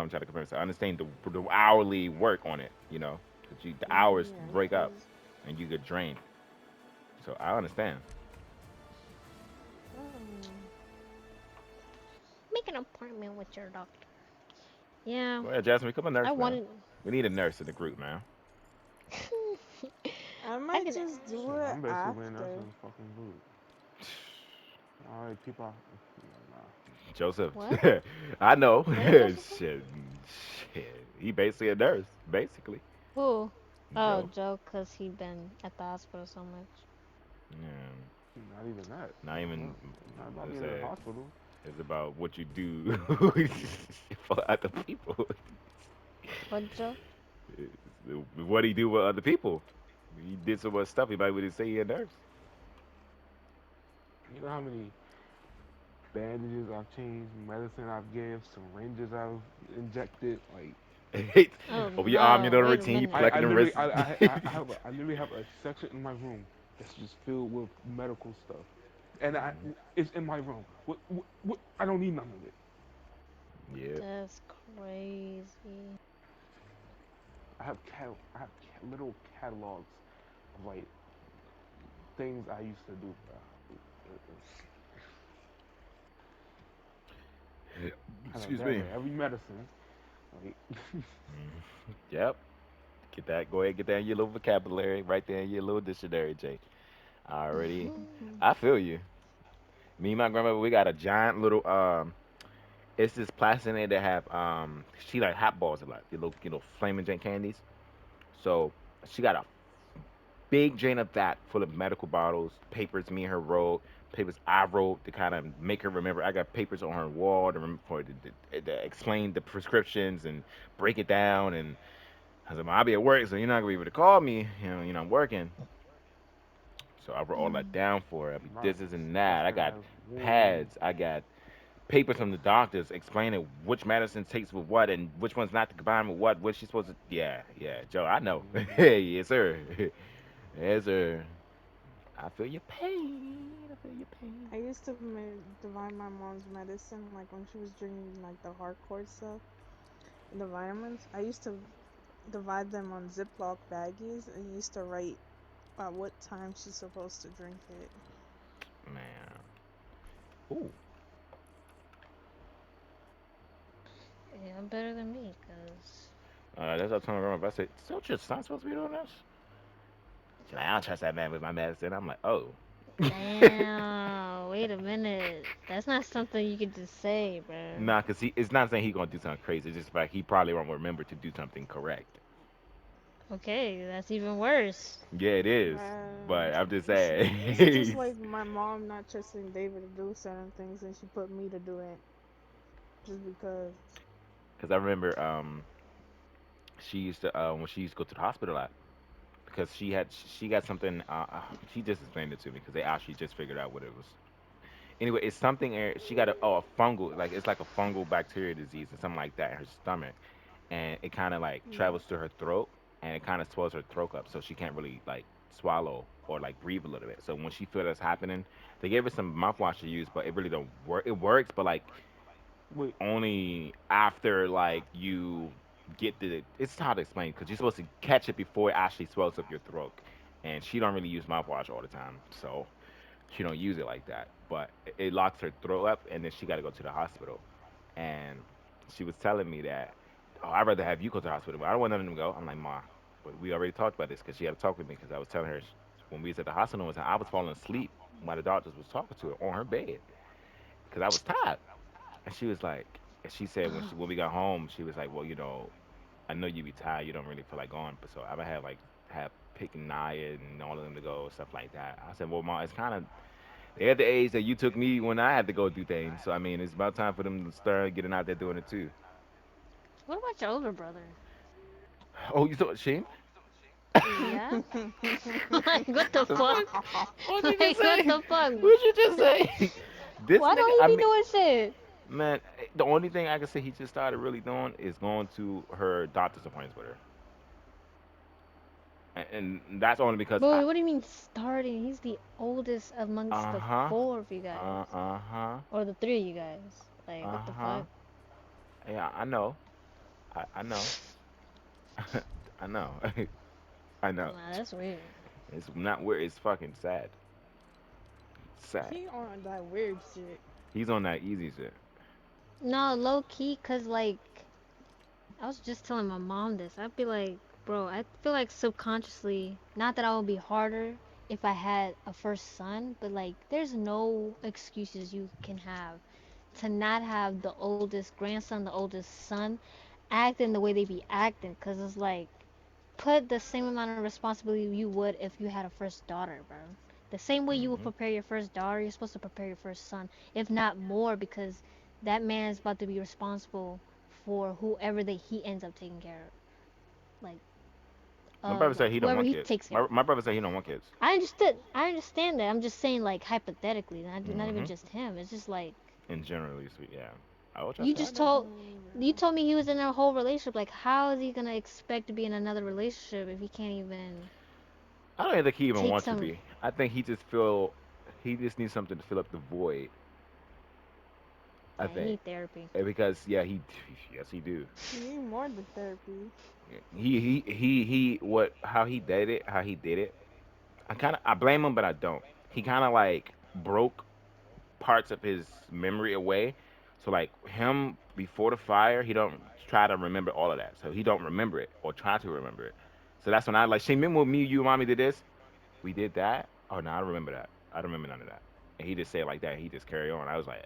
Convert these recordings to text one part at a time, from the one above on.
I'm trying to compare. So I understand the hourly work on it. That the hours Yeah, break up, cause and you get drained. So I understand. um, Make an appointment with your doctor. Yeah, Go ahead, Jasmine. Become a I nurse, man. wanted. We need a nurse in the group, man. I I might could. just do Shit, it I'm basically a nurse in after. the fucking group. All right, people. Nah. Joseph, What? I know. What did Joseph say? shit, shit. He basically a nurse, basically. Who? Oh, Joe. Joe, cause he been at the hospital so much. Yeah. Not even that. Not even. It's not about It's, being in the hospital. it's about what you do for other people. What, Joe? What he do with other people. He did so much stuff. He might would say he a nurse. You know how many bandages I've changed, medicine I've gave, syringes I've injected. Like Oh Over your arm, you no! know the Wait a routine. You minute. I collecting the literally, wrist. I literally have a section in my room that's just filled with medical stuff, and it's in my room. What? I don't need none of it. Yeah. That's crazy. I have little catalogs of like things I used to do. I have Excuse damn me. near every medicine. Like Yep. Get that. Go ahead. Get that in your little vocabulary. Right there in your little dictionary, Jay. Already. I feel you. Me and my grandmother, we got a giant little It's this plastic in there that have she like hot balls a lot. You know, flaming Jane candies. So she got a big drain of that full of medical bottles, papers me and her wrote, papers I wrote to kind of make her remember. I got papers on her wall to remember for to explain the prescriptions and break it down. And I said, well, I'll be at work, so you're not gonna be able to call me. I'm working. So I wrote all that down for her. I mean, my this and that. I disgusting got ass wound. pads. I got papers from the doctors explaining which medicine takes with what and which one's not to combine with what. What she's supposed to. Yeah, yeah, Joe. I know. Mm-hmm. Yes, sir. Yes, sir. I feel your pain. I feel your pain. I used to divide my mom's medicine, like when she was drinking like the hardcore stuff, the vitamins. I used to divide them on Ziploc baggies and used to write at what time she's supposed to drink it. Man. Ooh. Yeah, better than me, cause That's what I'm telling her. I said, don't your son supposed to be doing this? She's like, I don't trust that man with my medicine. I'm like, oh. damn. Wait a minute. That's not something you could just say, bro. Nah, cause it's not saying he gonna do something crazy. It's just the fact he probably won't remember to do something correct. Okay, that's even worse. Yeah, it is. But I'm just It's just saying. like my mom not trusting David to do certain things, and she put me to do it just because. Cause I remember she used to when she used to go to the hospital a lot because she got something. She just explained it to me because they actually just figured out what it was. Anyway, it's something. She got a fungal, like it's like a fungal bacteria disease or something like that in her stomach, and it kind of like Yeah. travels to her throat and it kind of swells her throat up, so she can't really like swallow or like breathe a little bit. So when she feel that's happening, they gave her some mouthwash to use, but it really don't work. It works, but like Wait, only after like you get the. It's hard to explain because you're supposed to catch it before it actually swells up your throat, and she don't really use mouthwash all the time, so she don't use it like that. But it locks her throat up, and then she got to go to the hospital. And she was telling me that, oh, I'd rather have you go to the hospital, but I don't want none of them to go. I'm like, Ma, but we already talked about this because she had to talk with me because I was telling her when we was at the hospital one time, I was falling asleep while the doctors was talking to her on her bed because I was tired. And she was like, and she said when we got home, she was like, well, I know you be tired, you don't really feel like going, but so I'm gonna have Pick and Naya and all of them to go, stuff like that. I said, well, Ma, it's kind of they're at the age that you took me when I had to go do things. So I mean, it's about time for them to start getting out there doing it too. What about your older brother? Oh, you thought Shane? Yeah? Like, what the The fuck? fuck? What'd you just Like, what say? the fuck? What'd you just say? This Why nigga, don't I he be mean, doing shit? man, the only thing I can say he just started really doing is going to her doctor's appointments with her, and that's only because But what do you mean starting? He's the oldest amongst uh the huh, four of you guys. uh huh, Or the three of you guys. Like, uh what the huh. fuck? Yeah, I know. I know. I know. I know. Nah, that's weird. It's not weird. It's fucking sad. Sad. He on that weird shit. He's on that easy shit. No, low key, cause like I was just telling my mom this. I'd be like, bro, I feel like subconsciously, not that I would be harder if I had a first son, but like there's no excuses you can have to not have the oldest grandson, the oldest son acting the way they be acting, cause it's like put the same amount of responsibility you would if you had a first daughter, bro. The same way you would Hmm. prepare your first daughter, you're supposed to prepare your first son, if not more, because that man is about to be responsible for whoever that he ends up taking care like My brother of, said like he don't whoever want he kids. takes care of. My brother said he don't want kids. I understand that. I'm just saying like hypothetically, not even Hmm. just him. It's just like In generally, yeah. I which I you said I just don't. told Mm, you yeah. told me he was in a whole relationship. Like how is he gonna expect to be in another relationship if he can't even I don't even think he even take wants to some. be. I think he just needs something to fill up the void. I Yeah, he think. need therapy. Because yeah, he yes he do. You need more than therapy. What how he did it. I blame him, but I don't. He kind of like broke parts of his memory away. So like him before the fire, he don't try to remember all of that. So he don't remember it or try to remember it. So that's when I like, she remember when me, you, and mommy did this? We did that? Oh no, I don't remember that. I don't remember none of that. And he just said it like that. He just carry on. I was like,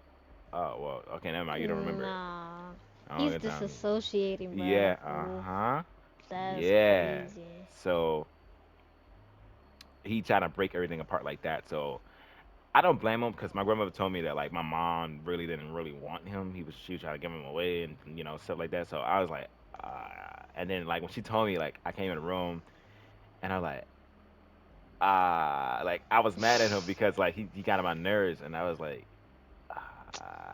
oh well, okay, never mind. You don't remember it. Nah, I don't he's get time. disassociating, bruh. Yeah. Uh Fool. huh. That's Yeah. crazy. So he trying to break everything apart like that. So I don't blame him because my grandmother told me that like my mom really didn't really want him. She was trying to give him away and stuff like that. So I was like, and then like when she told me, like I came in the room and I was like I was mad at him because like he got on my nerves and I was like, I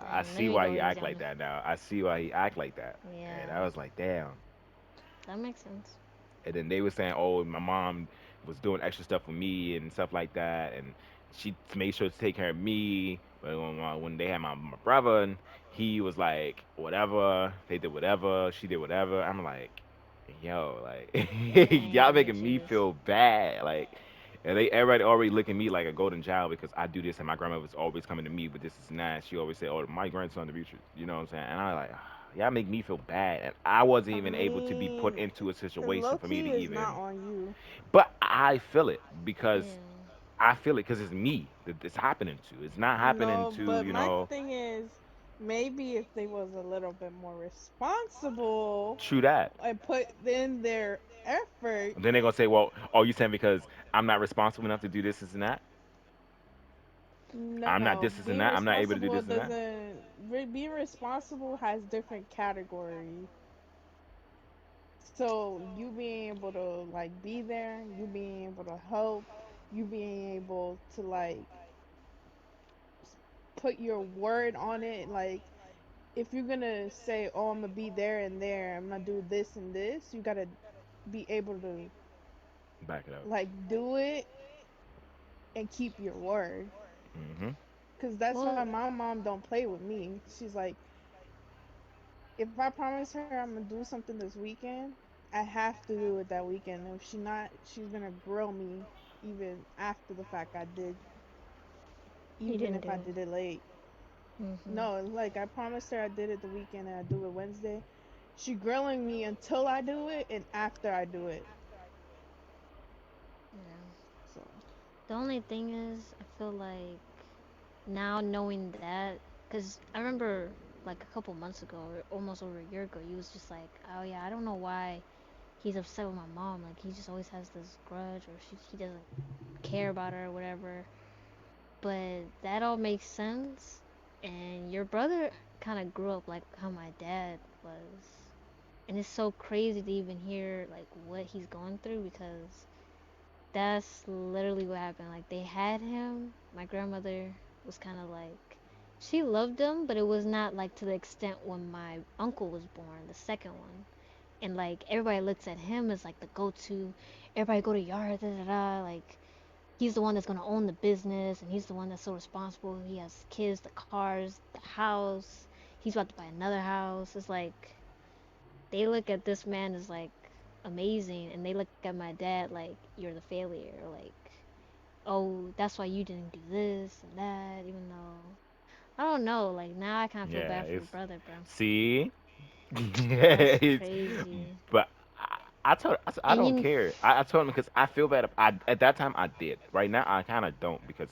Dang, let see me why go he easy act on like him. that now. I see why he act like that. And I Yeah, was like, damn. that makes sense. And then they were saying, "Oh, my mom was doing extra stuff for me and stuff like that, and she made sure to take care of me." But when they had my brother, and he was like, "Whatever, they did whatever, she did whatever." I'm like, "Yo, like, y'all Dang, making me Jesus. feel bad, like." And everybody already look at me like a golden child because I do this, and my grandma was always coming to me, but this is not. She always said, "Oh, my grandson, the future." You know what I'm saying? And I was like, y'all make me feel bad, and I wasn't I even able to be put mean, into a cause situation low for me to key is not even. on you. But I feel it because Yeah. it's me that it's happening to. It's not happening No, to but my thing is, maybe if they was a little bit more responsible true that. and put in their effort. And then they're gonna say, "Well, oh, you saying because I'm not responsible enough to do this and that? I'm not No, this and being that. I'm not able to do responsible this and that." doesn't. Being responsible has different categories. So you being able to like be there, you being able to help, you being able to like put your word on it. Like if you're gonna say, "Oh, I'm gonna be there and there, I'm gonna do this and this," you gotta be able to Back it up. like do it and keep your word. Hmm. Cause that's why Well, my mom don't play with me. She's like, if I promise her I'm gonna do something this weekend, I have to do it that weekend. If she not, she's gonna grill me even after the fact I did, you even didn't if I do. did it late. Mhm. No, like I promised her I did it the weekend and I do it Wednesday. She grilling me until I do it and after I do it. Yeah. So The only thing is, I feel like now knowing that, cause I remember like a couple months ago, or almost over a year ago, you was just like, oh yeah, I don't know why he's upset with my mom. Like he just always has this grudge, or he doesn't care about her or whatever. But that all makes sense. And your brother kind of grew up like how my dad was, and it's so crazy to even hear like what he's going through because that's literally what happened. Like they had him. My grandmother was kind of like she loved him, but it was not like to the extent when my uncle was born, the second one. And like everybody looks at him as like the go-to. Everybody go to yard, da da da. Like he's the one that's gonna own the business, and he's the one that's so responsible. He has kids, the cars, the house. He's about to buy another house. It's like they look at this man as like amazing, and they look at my dad like you're the failure, or like, oh, that's why you didn't do this and that, even though I don't know. Like now, I kind of feel Yeah, bad for your it's brother, bro. see, That's it's, crazy. but I told I And don't you, care. I told him because I feel bad. I at that time I did. Right now I kind of don't because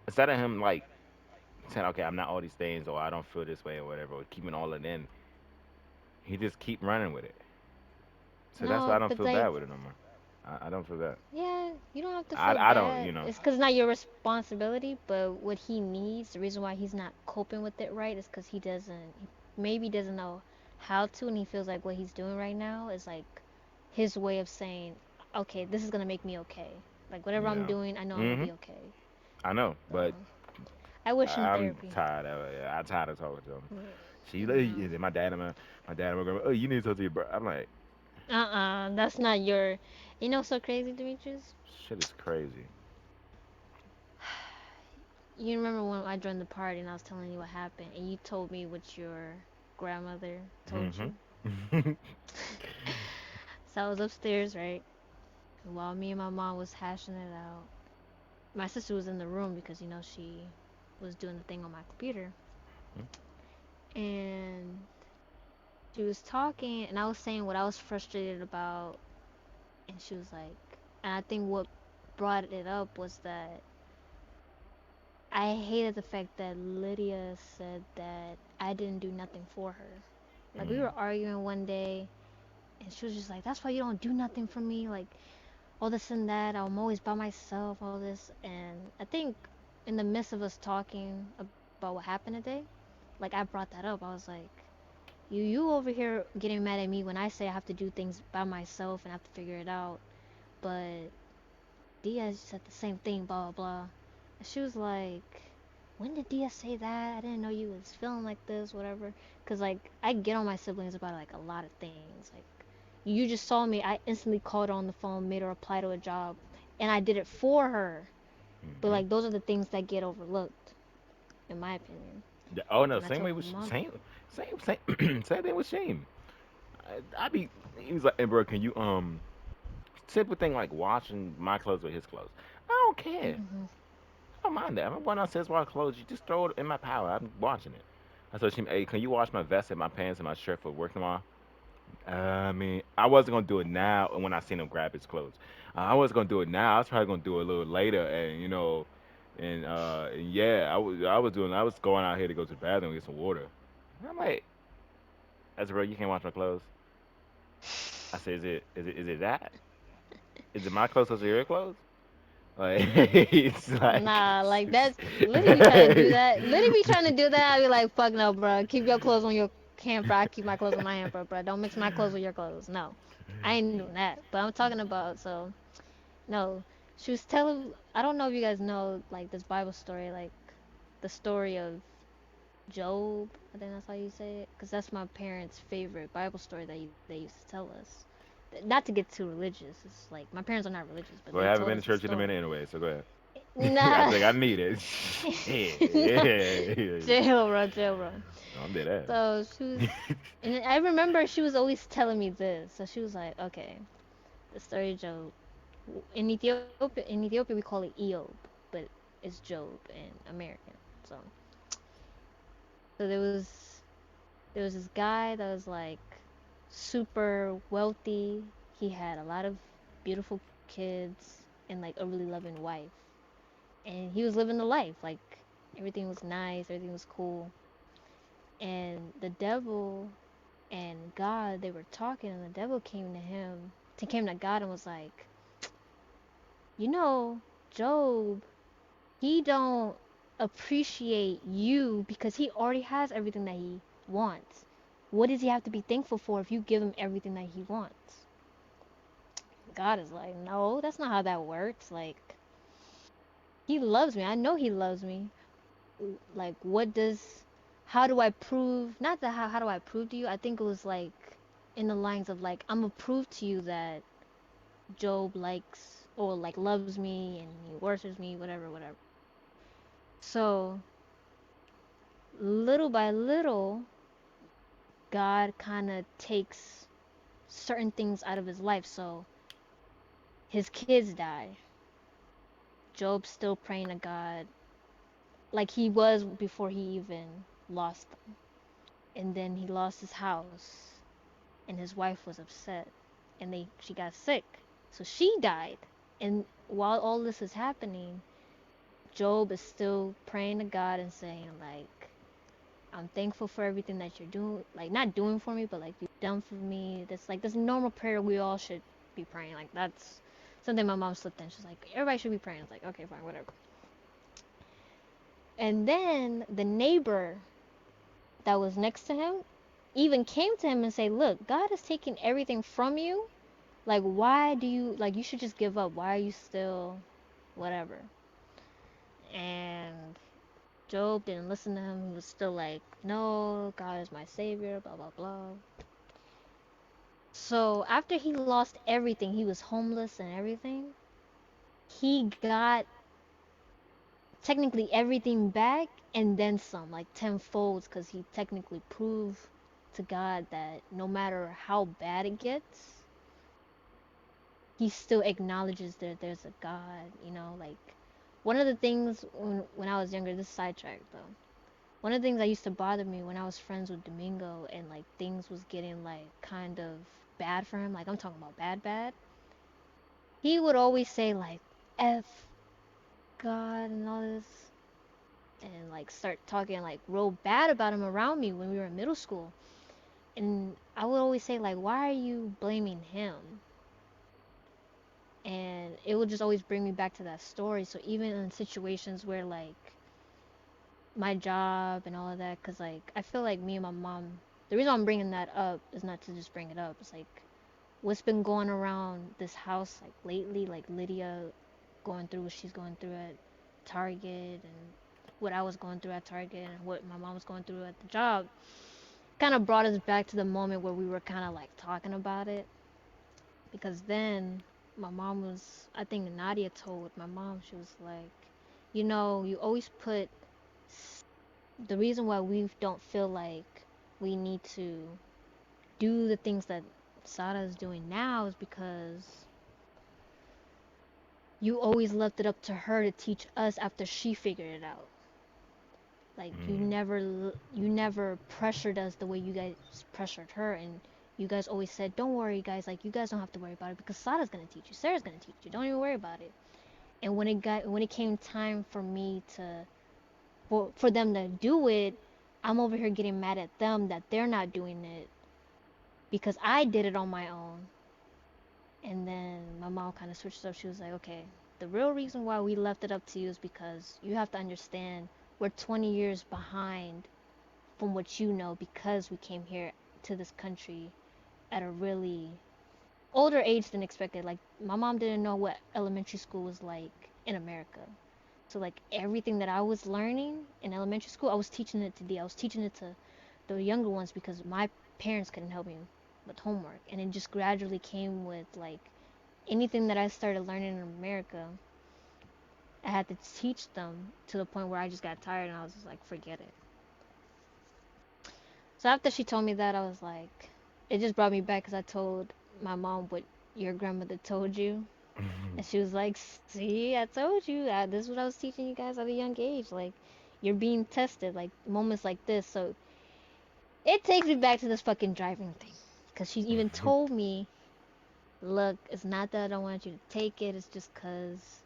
instead of him like saying okay I'm not all these things or I don't feel this way or whatever or keeping all it in, he just keep running with it. So that's why I no, don't but feel like, bad with it no more. I don't feel bad. yeah, you don't have to feel I don't bad. you know. It's because not your responsibility, but what he needs, the reason why he's not coping with it right is because he maybe doesn't know how to, and he feels like what he's doing right now is like his way of saying, okay, this is gonna make me okay. Like whatever I'm Yeah. doing, I know I'm gonna Mhm. be okay. I know, but So I wish him I'm therapy. tired of it. I'm tired of talking to him. She like, No. and then my dad and my grandma. Oh, you need to talk to your bro. I'm like, That's not your. You know, what's so crazy, Demetrius. shit is crazy. You remember when I joined the party and I was telling you what happened, and you told me what your grandmother told Mhm. you. So I was upstairs, right? While me and my mom was hashing it out. My sister was in the room because she was doing the thing on my computer, and she was talking, and I was saying what I was frustrated about, and she was like, and I think what brought it up was that I hated the fact that Lydia said that I didn't do nothing for her. Like we Mhm. were arguing one day, and she was just like, "That's why you don't do nothing for me. Like all this and that. I'm always by myself. All this." And I think in the midst of us talking about what happened today, like I brought that up. I was like, "You over here getting mad at me when I say I have to do things by myself and I have to figure it out, but Diaz said the same thing, blah blah blah." And she was like, "When did Diaz say that? I didn't know you was feeling like this, whatever." Cause like I get on my siblings about like a lot of things. Like you just saw me, I instantly called her on the phone, made her apply to a job, and I did it for her. But Mhm. like those are the things that get overlooked, in my opinion. Oh no, And I same told way my with mom, same thing with Shame. I be he was like, hey, bro, can you simple thing like washing my clothes or his clothes. I don't care. hmm I don't mind that. I'm going downstairs wash clothes. You just throw it in my power. I'm watching it. I told him, hey, can you wash my vest and my pants and my shirt for work tomorrow? I mean, I wasn't gonna do it now. And when I seen him grab his clothes, I wasn't gonna do it now. I was probably gonna do it a little later, and and yeah, I was going out here to go to the bathroom and get some water. And I'm like, that's bro, you can't wash my clothes. I said, is it that? Is it my clothes or your clothes? Like it's like, nah, like that's Liddy be trying to do that. Liddy be trying to do that. I be like, fuck no, bro. Keep your clothes on your hamper. I keep my clothes on my hamper, bro. Don't mix my clothes with your clothes. No, I ain't doing that. But I'm talking about so no. She was telling. I don't know if you guys know like this Bible story, like the story of Job. I think that's how you say it, because that's my parents' favorite Bible story that they used to tell us. Not to get too religious. It's like my parents are not religious, but well, they I haven't told been us to the church in a story. minute anyway, so go ahead. I Nah. think I need it. Yeah. Jail bro, jail bro. No, I'm dead So she was, and I remember she was always telling me this. So she was like, okay, the story of Job. In Ethiopia we call it Eob, but it's Job in American. So, so there was this guy that was like super wealthy. He had a lot of beautiful kids and like a really loving wife. And he was living the life. Like everything was nice, everything was cool. And the devil and God, they were talking, and the devil came to God and was like, you know, Job, he don't appreciate you because he already has everything that he wants. What does he have to be thankful for if you give him everything that he wants? God is like, no, that's not how that works. Like, he loves me. I know he loves me. Like, how do I prove, not that how do I prove to you? I think it was like in the lines of like, I'm gonna prove to you that Job likes or like loves me and he worships me, whatever, whatever. So little by little, God kind of takes certain things out of his life. So his kids die. Job's still praying to God like he was before he even lost them. And then he lost his house, and his wife was upset, and she got sick, so she died. And while all this is happening, Job is still praying to God and saying like, I'm thankful for everything that you're doing, like not doing for me, but like you've done for me. That's like this normal prayer we all should be praying. Like that's something my mom slipped in. She's like, everybody should be praying. It's like, okay, fine, whatever. And then the neighbor that was next to him even came to him and say, look, God is taking everything from you. Like, why do you, like, you should just give up. Why are you still, whatever. And Job didn't listen to him. He was still like, no, God is my savior, blah, blah, blah. So after he lost everything, he was homeless and everything, he got technically everything back and then some, like tenfold, because he technically proved to God that no matter how bad it gets, he still acknowledges that there's a God, you know, like one of the things when I was younger, this sidetrack though. One of the things that used to bother me when I was friends with Domingo and like things was getting like kind of bad for him, like I'm talking about bad bad, he would always say like F God and all this and like start talking like real bad about him around me when we were in middle school. And I would always say like, why are you blaming him? And it would just always bring me back to that story. So even in situations where like my job and all of that, because like I feel like me and my mom, the reason I'm bringing that up is not to just bring it up. It's like what's been going around this house like lately, like Lydia going through what she's going through at Target and what I was going through at Target and what my mom was going through at the job, kind of brought us back to the moment where we were kind of like talking about it. Because then my mom was, I think Nadia told my mom, she was like, you know, you always put the reason why we don't feel like we need to do the things that Sada is doing now is because you always left it up to her to teach us after she figured it out. Like Mm. you never pressured us the way you guys pressured her, and you guys always said, "Don't worry, guys. Like you guys don't have to worry about it because Sada's gonna teach you. Sarah's gonna teach you. Don't even worry about it." And when it came time for me to for them to do it, I'm over here getting mad at them that they're not doing it because I did it on my own. And then my mom kind of switched up. She was like, "Okay, the real reason why we left it up to you is because you have to understand we're 20 years behind from what you know because we came here to this country at a really older age than expected. Like my mom didn't know what elementary school was like in America. So like everything that I was learning in elementary school, I was teaching it to I was teaching it to the younger ones because my parents couldn't help me with homework, and it just gradually came with like anything that I started learning in America, I had to teach them to the point where I just got tired and I was just like, forget it. So after she told me that, I was like, it just brought me back because I told my mom what your grandmother told you. And she was like, see, I told you. This is what I was teaching you guys at a young age. Like, you're being tested, like, moments like this. So it takes me back to this fucking driving thing. Because she even told me, look, it's not that I don't want you to take it. It's just because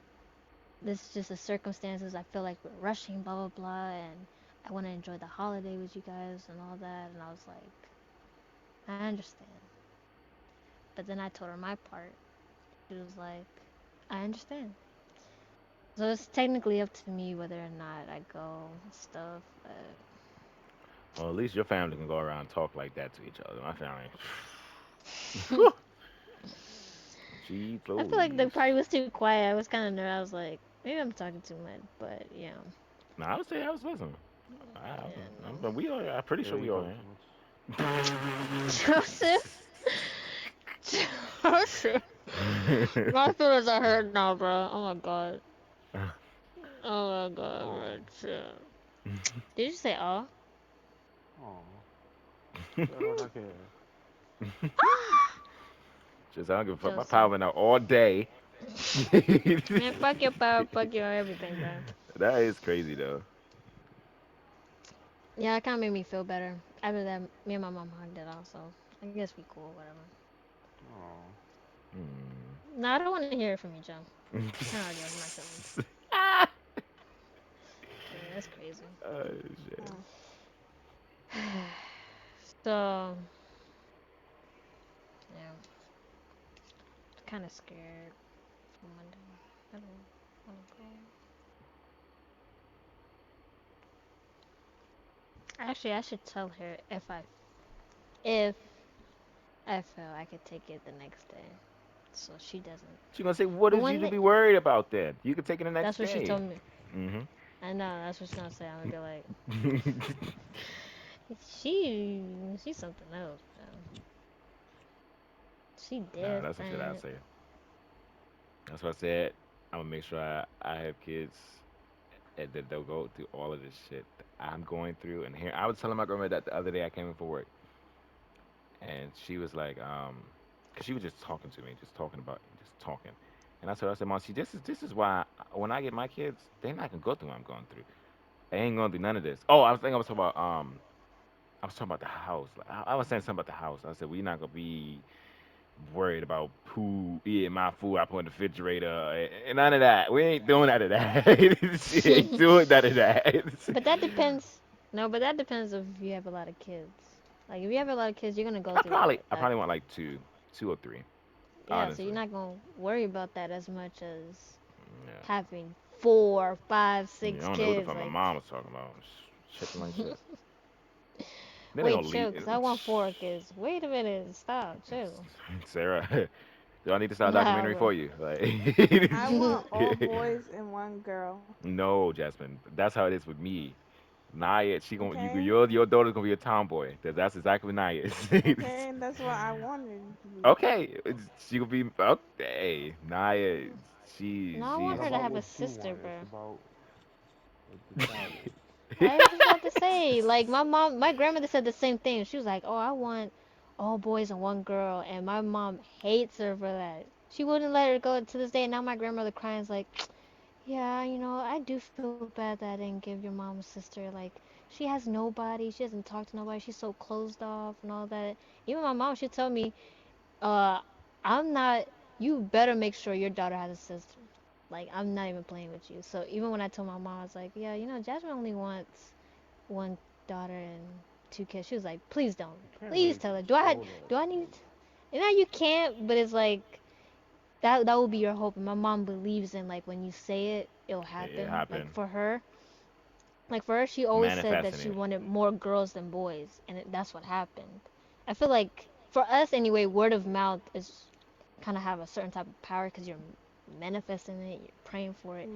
this is just the circumstances. I feel like we're rushing, blah, blah, blah. And I want to enjoy the holiday with you guys and all that. And I was like, I understand. But then I told her my part. She was like, I understand. So it's technically up to me whether or not I go and stuff. But Well, at least your family can go around and talk like that to each other. My family, geez, I feel like the Louise. party was too quiet. I was kind of nervous. I was like, maybe I'm talking too much. But yeah, No, I would say I was listening. yeah, We are. I'm pretty Yeah, sure you we are. talking too much. Joseph, Joseph, my feelings are hurt now, bro. Oh my god. Oh my god, Oh, bro. Chill. Did you say oh? oh. Feel like I care. Just I don't give a fuck. My power Joseph. went out all day. Man, fuck your power, fuck your everything, bro. That is crazy though. Yeah, it kind of made me feel better. After that, me and my mom hugged it out, so I guess we cool, whatever. Oh. Hmm. No, I don't want to hear it from you, Joe. I kind of already have my feelings. Ah! Yeah, that's crazy. Oh shit. Mm. So, yeah, kind of scared for Monday. I don't want to go. Actually, I should tell her if I fail, I could take it the next day, so she doesn't. She gonna say, "What But is one you to day, be worried about then? You can take it the that's next what she day." told me. Mm-hmm. I know that's what she's gonna say. I'm gonna be like, she, she's something else, man. She Nah, that's what shit I different. say. That's what I said. I'm gonna make sure I have kids and that they'll go through all of this shit that I'm going through. And here, I was telling my grandma that the other day I came in for work, and she was like, cause she was just talking to me, just talking about, just talking. And I told her, I said, Mom, see, this is why when I get my kids, they're not gonna go through what I'm going through. They ain't gonna do none of this. Oh, I was thinking I was talking about I was talking about the house. Like, I was saying something about the house. I said we're not gonna be worried about who eating my food I put in the refrigerator and none of that. We ain't doing none of that. She ain't doing none of that. But that depends. No, but that depends if you have a lot of kids. Like if you have a lot of kids, you're gonna go through that. I probably want like two or three, Yeah, so you're honestly. not gonna worry about that as much as Yeah. having four, five, Yeah, I six don't know who the kids. fuck my Like, mom was talking about. Chicken like shit. Then they wait, gonna leave. chill, cause I want four kids. Wait a minute, stop, chill. Sarah, do I need to start a Nah, documentary bro. for you? Like, I want all boys and one girl. no, Jasmine. That's how it is with me. Naya, she gonna Okay? your daughter's gonna be a tomboy. That's exactly what Naya is. Okay, and that's what I wanted to be. Okay, she gonna be okay. Naya, No, I It's not want she's her to about have a what you sister, want. It's bro. about what the child is. I was about to say, like my grandmother said the same thing. She was like, "Oh, I want all boys and one girl," and my mom hates her for that. She wouldn't let her go to this day. And now my grandmother crying is like, "Yeah, I do feel bad that I didn't give your mom a sister. Like, she has nobody. She doesn't talk to nobody. She's so closed off and all that." Even my mom, she told me, "Uh, I'm not. You better make sure your daughter has a sister. Like, I'm not even playing with you." So even when I told my mom, I was like, "Yeah, Jasmine only wants one daughter and two kids." She was like, "Please don't. You can't Please really tell her. control that Do I though. need?" And now you can't, but it's like that will be your hope. And my mom believes in like when you say it, it'll it happen. happened. Like for her, she always said that Manifesting she it. wanted more girls than boys, and that's what happened. I feel like for us anyway, word of mouth is kind of have a certain type of power because you're manifesting it, you're praying for it.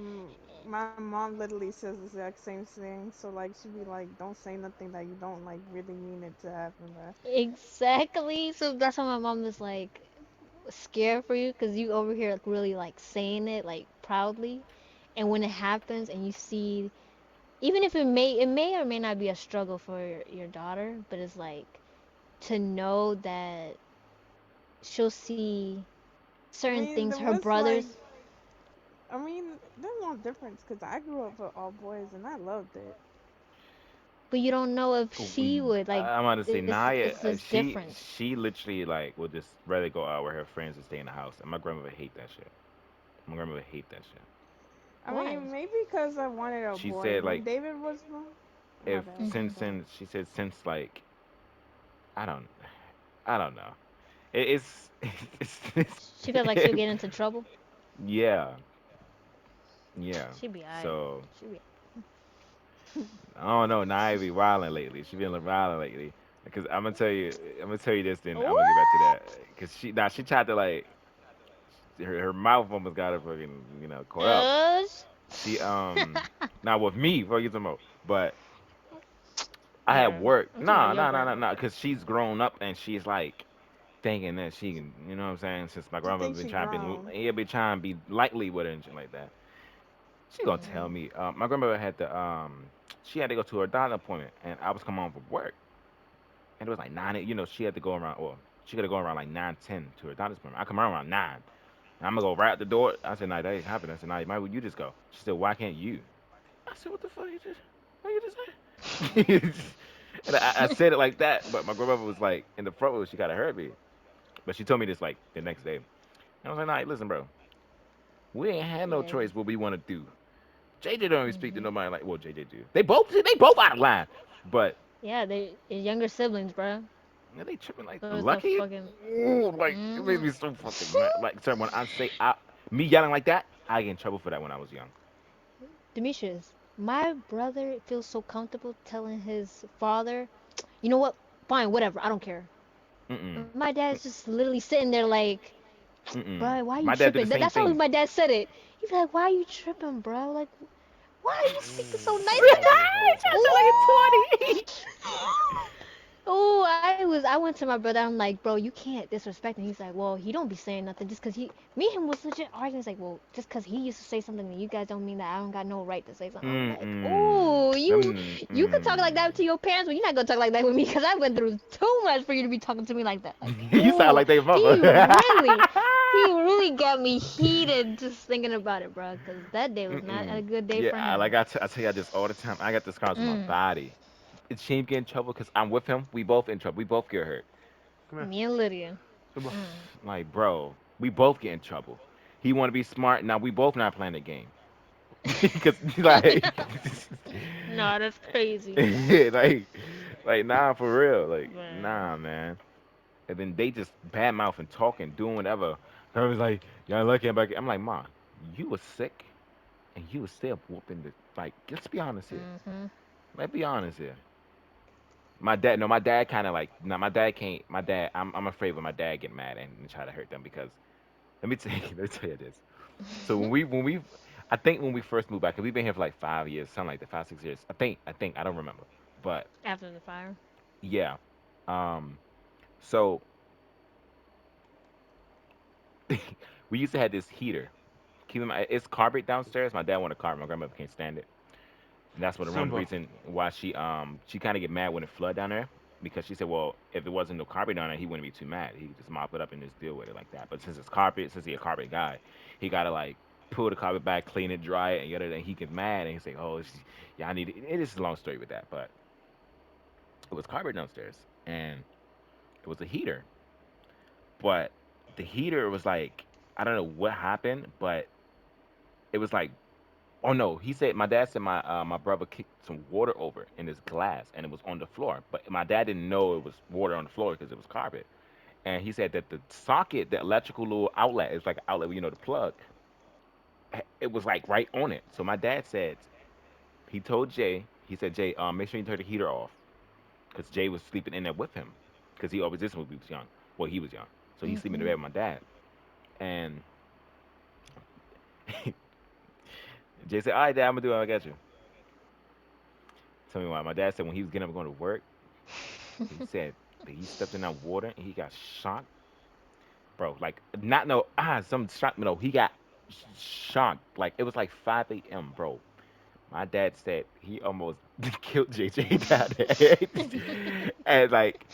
My mom literally says the exact same thing. So like she'd be like, "Don't say nothing that you don't like really mean it to happen, bruh." Exactly. So that's why my mom is like scared for you because you over here like really like saying it like proudly, and when it happens and you see, even if it may or may not be a struggle for your daughter, but it's like to know that she'll see I certain mean, things there her was like, brothers, I mean, there's no difference because I grew up with all boys and I loved it. but you don't know if she We, would like I'm about to say it's Naya, this different. she literally like would just rather go out with her friends and stay in the house. And my grandmother hate that shit. My grandmother hate that shit. I Why? mean, maybe because I wanted a She boy. said When like David was born, oh my if bad, I'm Hmm. sorry. since she said since like I don't I don't know. It's She feels like she'll get into trouble. yeah, yeah. She'd be alright. So She'd be. I don't know. Naya be wilding lately. She been wilding lately. Because I'm gonna tell you this. Then I'm gonna get back to What? that. Cause she tried to like, her mouth almost got her fucking, caught up. Uh, She not with me. Fuck you talking about. But I had bro, work. I'm talking about Nah, your nah, nah, nah, grandma. nah. Cause she's grown up and she's like thinking that she can, you know what I'm saying? Since my She grandmother thinks been she trying to grown. be trying to be lightly with her and shit like that. She gonna tell Hmm. me. My grandmother had to she had to go to her doctor appointment and I was coming home from work. and it was like 9. She had to go around, or she got to go around like 9:10 to her doctor's appointment. I come around 9. And I'm gonna go right out the door. I said, "Nah, that ain't happening." I said, "Nah, why would you just go?" She said, "Why can't you?" I said, "What the fuck you just? What you just say?" And I said it like that, but my grandmother was like in the front row. She got to hurt me, but she told me this like the next day. And I was like, "Nah, listen, bro, we ain't had no Yeah. choice what we want to do. JJ don't even speak to Mhm. nobody like well JJ do. They both out of line, but Yeah, they younger siblings, bro. man, they tripping like So it's the lucky. fucking. Ooh, like it made Mhm. me so fucking mad. Like sorry, when I say me yelling like that, I get in trouble for that when I was young. Demetrius, my brother feels so comfortable telling his father, you know what? Fine, whatever. I don't care. Mm-mm. My dad's just literally sitting there like, Mm-mm. bro, why are you My dad do the tripping? same That's how thing. my dad said it. He'd be like, why are you tripping, bro? Like, why are you speaking so Ooh, nice like horrible, that? horrible, I sound like horrible. a 20. Oh, I went to my brother. I'm like, bro, you can't disrespect him. He's like, well, he don't be saying nothing just cause he. Me and him was legit arguing. He's like, well, just cause he used to say something to you guys don't mean that I don't got no right to say something. I'm like, Mm-mm. oh, you can talk like Mm-mm. that to your parents, but you're not gonna talk like that with me because I went through too much for you to be talking to me like that. Like, You sound oh, like they mother. he really got me heated just thinking about it, bro. Cause that day was not a Mm-mm. good day Yeah, for him. I tell you this all the time. I got the scars on my Mm, body. It's shame get in trouble because I'm with him. We both in trouble. We both get hurt. Come here. me and Lydia. Come on. Mm. Like, bro, we both get in trouble. He want to be smart. Now we both not playing the game. Because like, No, that's crazy. like nah, for real. Like Man. nah, man. And then they just badmouth and talking, doing whatever. I was like, y'all lucky I'm back. I'm like, ma, you was sick and you was still whooping the like. Let's be honest here. Mhm. Let's be honest here. My dad, no, my dad kind of like, no, my dad can't. My dad, I'm afraid when my dad get mad and try to hurt them because let me tell you, let me tell you this. So I think when we first moved back, cause we've been here for like 5 years, something like that, 5 6 years. I don't remember, but After the fire. yeah. Um, so we used to have this heater. Keep in mind, it's carpet downstairs. My dad wanted carpet. My grandmother can't stand it, and that's one of the Simba. reason why she kind of get mad when it flood down there because she said, well, if it wasn't no carpet down there, he wouldn't be too mad. He could just mop it up and just deal with it like that. But since it's carpet, since he a carpet guy, he gotta like pull the carpet back, clean it, dry it, and yada. And he gets mad and he say, oh, yeah, I need it. It is a long story with that, but it was carpet downstairs and it was a heater, but the heater was like I don't know what happened, but it was like oh no, he said my dad said my brother kicked some water over in his glass and it was on the floor. But my dad didn't know it was water on the floor because it was carpet. And he said that the socket, the electrical little outlet, it was like an outlet, the plug, it was like right on it. So my dad said he told Jay, he said Jay, make sure you turn the heater off because Jay was sleeping in there with him because he always did when he was young. Well, he was young, so he's sleeping in the Mhm. bed with my dad. And Jay said, "All right, Dad, I'm gonna do it. I got you." Tell me why. My dad said when he was getting up and going to work, he said that he stepped in that water and he got shocked, bro. Like not no some shock. No, he got shocked. Like it was like 5 a.m., bro. My dad said he almost killed JJ down there, and like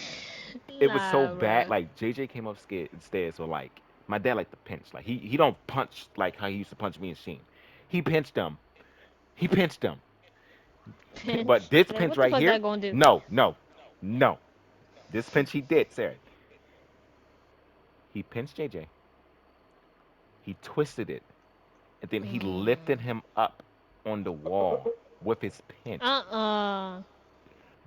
it was so Nah, bad. bro. Like JJ came upstairs, so like my dad like to pinch. Like he don't punch like how he used to punch me and Sheen. He pinched him. He pinched him. But Pinch. this Like, pinch what the right fuck here, that gonna do? no, no, no. This pinch he did, Sarah. He pinched JJ. He twisted it, and then he lifted Mm. him up on the wall with his pinch. Uh-uh.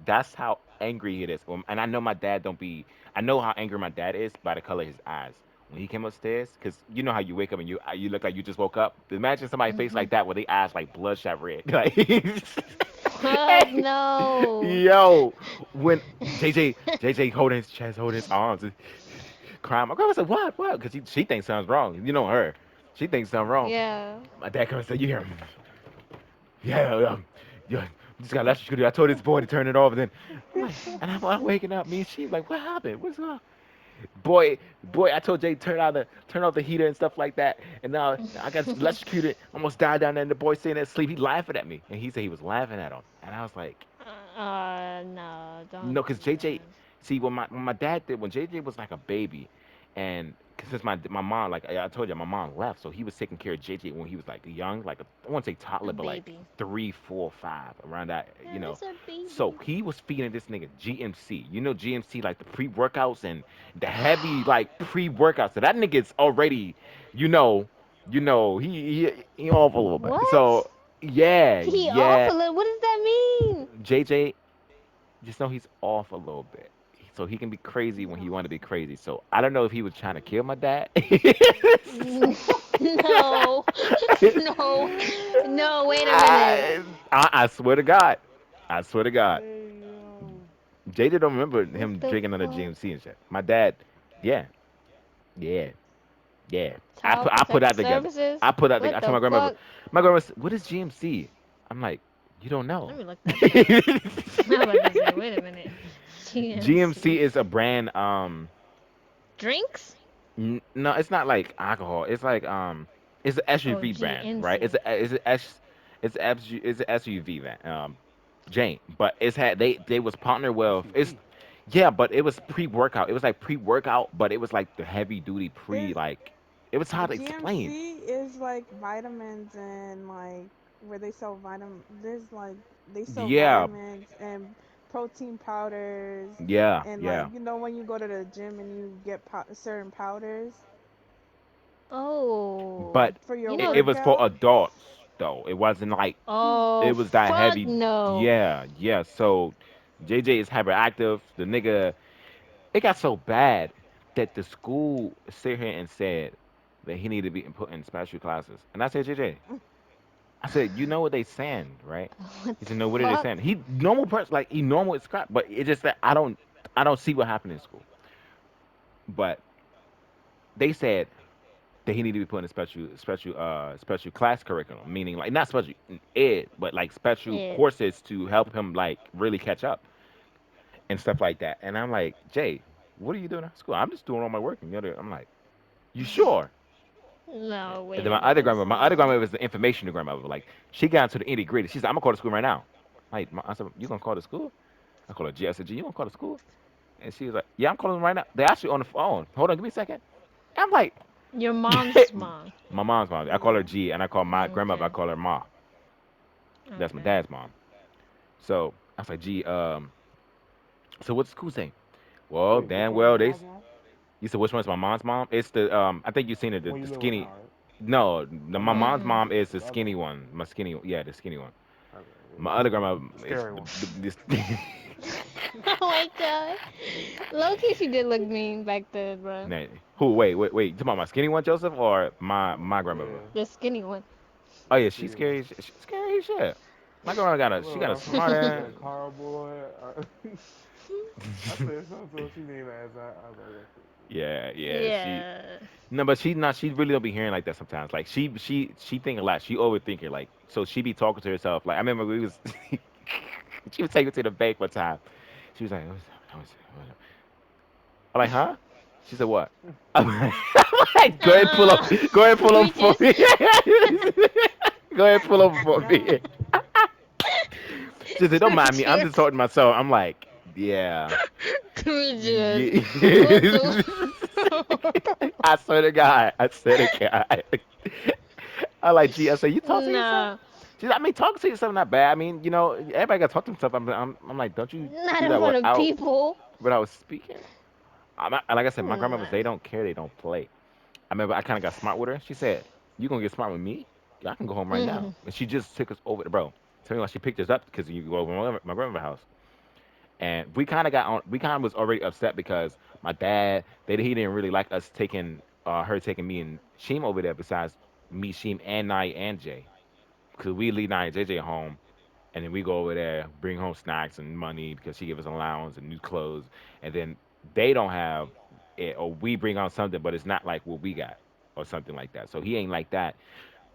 That's how angry it is. And I know my dad don't be. I know how angry my dad is by the color of his eyes. When he came upstairs, because you know how you wake up and you look like you just woke up. Imagine somebody face Mhm. like that with their eyes like bloodshot red. Like, Fuck no. yo, when JJ holding his chest, holding his arms, and crying. My grandma said, "What?" Because she thinks something's wrong. You know her. She thinks something wrong. Yeah. My dad comes and said, "You hear him? Yeah, yeah. Just got electrocuted. I told this boy to turn it off, and then I'm like, and I'm waking up. Me and she like, what happened? What's up? Boy, I told Jay turn off the heater and stuff like that, and now I got electrocuted. Almost died down there. And the boy sitting there asleep. He laughing at me, and he said he was laughing at him, and I was like, No, don't no, do because JJ, that. See, when my dad did when JJ was like a baby, and 'cause since my mom, like I told you, my mom left, so he was taking care of JJ when he was like young, like I won't say A toddler, but like baby. 3, 4, 5, around that, Yeah, it's a So baby. he was feeding this nigga GMC. You know GMC, like the pre-workouts and the heavy like pre-workouts. So that nigga's already, you know, he off a little bit. What? So yeah, He off yeah, a little. What does that mean? JJ, just know he's off a little bit. So he can be crazy when he want to be No. crazy. So I don't know if he was trying to kill my dad. No, no, no. Wait a minute. I swear to God. I swear to God. Hey yo. JJ don't remember What him the drinking under fuck? GMC and shit. My dad, yeah, yeah, yeah. Child I put that Protective together. Services? I put that together. What I told the my grandmother. fuck? My grandma said, "What is GMC?" I'm like, "You don't know." Let me look that shit up. I'm about to say, wait a minute. GMC GMC. is a brand. Drinks? No, it's not like alcohol. It's like it's an Oh, SUV brand, right? GNC. It's an SUV van. Jane, but it's had they was partnered with it's SUV. yeah, but it was pre-workout. It was like pre-workout, but it was like the heavy duty pre There's like it was hard to explain. GMC is like vitamins and like where they sell there's like they sell Yeah, vitamins and protein powders yeah, and like yeah. when you go to the gym and you get certain powders Oh. But for your You it know. was for workout. adults though. It wasn't like Oh, it was that fuck heavy. no. Yeah, yeah. So JJ is hyperactive. The nigga, it got so bad that the school sit here and said that he needed to be put in special classes. And I said, JJ, I said, you know what they saying, right? What He the said, no, what are they fuck? saying? He normal person, like he normal as crap, but it just that I don't see what happened in school. But they said that he needed to be put in a special class curriculum, meaning like not special ed, but like special Yeah. courses to help him like really catch up and stuff like that. And I'm like, Jay, what are you doing at school? I'm just doing all my work. And the other, I'm like, you sure? No, And wait then a minute. my other No. grandmother was the information grandmother. Like she got into the nitty gritty. She said, I'm gonna call the school right now. Like I said, you gonna call the school? I call her G. I said, G, you gonna call the school? And she was like, yeah, I'm calling them right now. They're actually on the phone. Hold on, give me a second. I'm like, Your mom's mom. my mom's mom. I call her Yeah. G, and I call my grandmother. I Okay. call her Ma. That's my Okay. dad's mom. So I was like, G, so what's the school saying? Well, Wait, which damn one's your well, mom's mom? you said which one's my mom's mom? It's the I think you've seen it, One the you live with skinny. now, right? No, Oh my no, mom's Mm-mm. mom is the the other skinny one. one. My skinny, yeah, the skinny one. Okay, My yeah, other grandma the is scary one. this. Oh my god. Loki, she did look mean back then, bro. Nah, who? Wait. You talking about my skinny one, Joseph, or my grandmother? Yeah, The skinny one. Oh the yeah, she's skinny one. scary. She's scary as shit. My grandma got A a she got little a rough when smart she was ass. saying car boy. I said something to her. She named her as I was like, that's Yeah, yeah. She Yeah. no, but she not. She really don't be hearing like that sometimes. Like she think a lot. She overthinking. Like so she be talking to herself. Like I remember we was she was taking me to the bank one time. She was like, I'm like, huh? She said what? I'm like, go ahead, pull up for Regis. me. Go ahead, pull over for me. No. She said, don't mind me. I'm just Regis. talking to myself. I'm like, yeah. Regis. Yeah. What the I swear to God. I swear to God. I like G. I said, you talk to yourself? Nah. She's like, I mean, talking to yourself not bad. I mean, everybody got to talk to themselves. I'm like, don't you Not do in that front of people. without speaking? Like I said, my grandmothers, Nah. they don't care. They don't play. I remember I kind of got smart with her. She said, you going to get smart with me? Yeah, I can go home right now. Mm. And she just took us over to, bro. Tell me why she picked us up because you go over my grandmother's house. And we kind of got on. We kind of was already upset because my dad, he didn't really like us taking her taking me and Sheem over there. Besides me, Sheem, and Nye and Jay, because we leave Nye and JJ home, and then we go over there, bring home snacks and money because she gave us allowance and new clothes, and then they don't have it, or we bring on something, but it's not like what we got or something like that. So he ain't like that.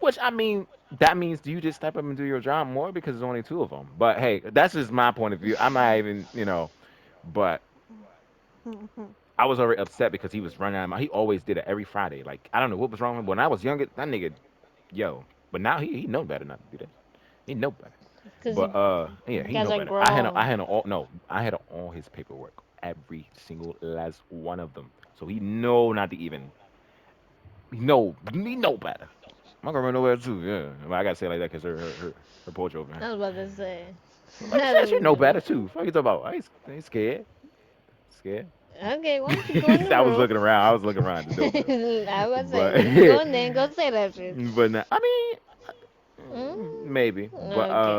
Which I mean, that means do you just step up and do your job more because there's only two of them. But hey, that's just my point of view. I'm not even, but I was already upset because he was running out of my. He always did it every Friday. Like I don't know what was wrong with him. When I was younger, that nigga, yo. But now he know better not to do that. He know better. Cause But you yeah, he guys know are better. grown. I had all no, I had all his paperwork, every single last one of them. So he know not to even. He know better. My grandma know better too. Yeah, well, I gotta say it like that because her porch open. I was about to say. Like That she was should know funny. better too. Fuck you talking about? I ain't scared. Scared. Okay, why don't you go in the I was room? looking around. I was looking around the door though. I was about to say, But well, you go in there and go say that shit. but nah, I Mm, mean maybe. okay.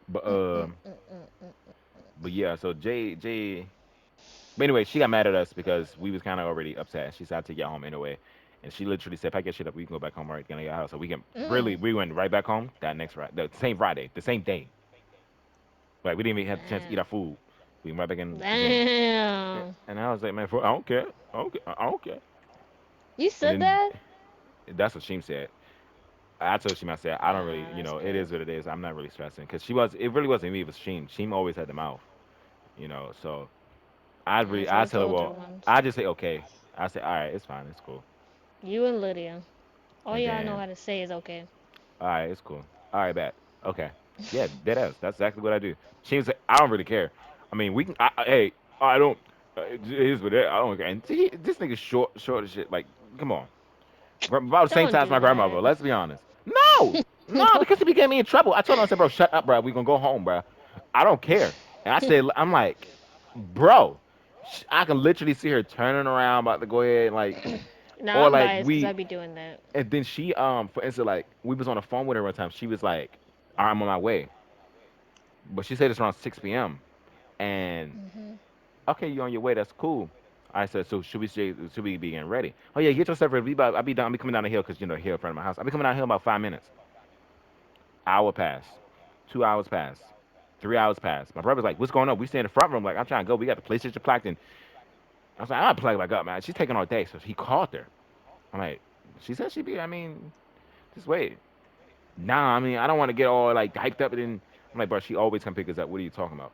But Mm, mm, mm, mm, mm. but yeah. So Jay. But anyway, she got mad at us because we was kind of already upset. She said to get home anyway, and she literally said, "Pack your shit up. We can go back home right gonna your house." So we can really Mm. we went right back home that next Friday, the same Friday, the same day. Like we didn't even have a chance to eat our Damn. food. We went right back in the gym. Damn. And I was like, man, I don't care. I don't care. I don't care. You And said then that? that's what Sheem said. I told Sheem, I said, I don't really, Ah, that's it is crazy. what it is. I'm not really stressing. Because it really wasn't me, it was Sheem. Sheem always had the mouth. So Yeah, so I I tell her, told her well, once. I just say, okay. I say, all right, it's fine, it's cool. You and Lydia. All And y'all know then, how to say is okay. all right, it's cool. All right, bet. Okay. Yeah, dead ass. That's exactly what I do. Sheem's like, I don't really care. I mean, hey, I don't, it is what it is. I don't care. And this nigga short as shit. Like, come on. About the same Don't time as do my grandmother. that. Let's be honest. No, because he be getting me in trouble. I told him, I said, bro, shut up, bro. We gonna go home, bro. I don't care. And I said, I'm like, bro, I can literally see her turning around, about to go ahead, like, No, or I'm like biased because I be doing that. and then she, for instance, like we was on the phone with her one time. She was like, all right, I'm on my way, but she said it's around 6 p.m. and Hmm. okay, you on your way? That's cool. I said, so should we be getting ready? Oh yeah, get yourself ready. I'll be down. I'll be coming down the hill because the hill in front of my house. I'll be coming down the hill in about 5 minutes. Hour passed. 2 hours passed. 3 hours passed. My brother's like, what's going on? We stay in the front room. Like, I'm trying to go. We got the PlayStation plaque. And I was like, I'll plug back up, man. She's taking all day. So he called her. I'm like, she said she'd be, just wait. Nah, I don't want to get all like hyped up. And then I'm like, bro, she always come pick us up. What are you talking about?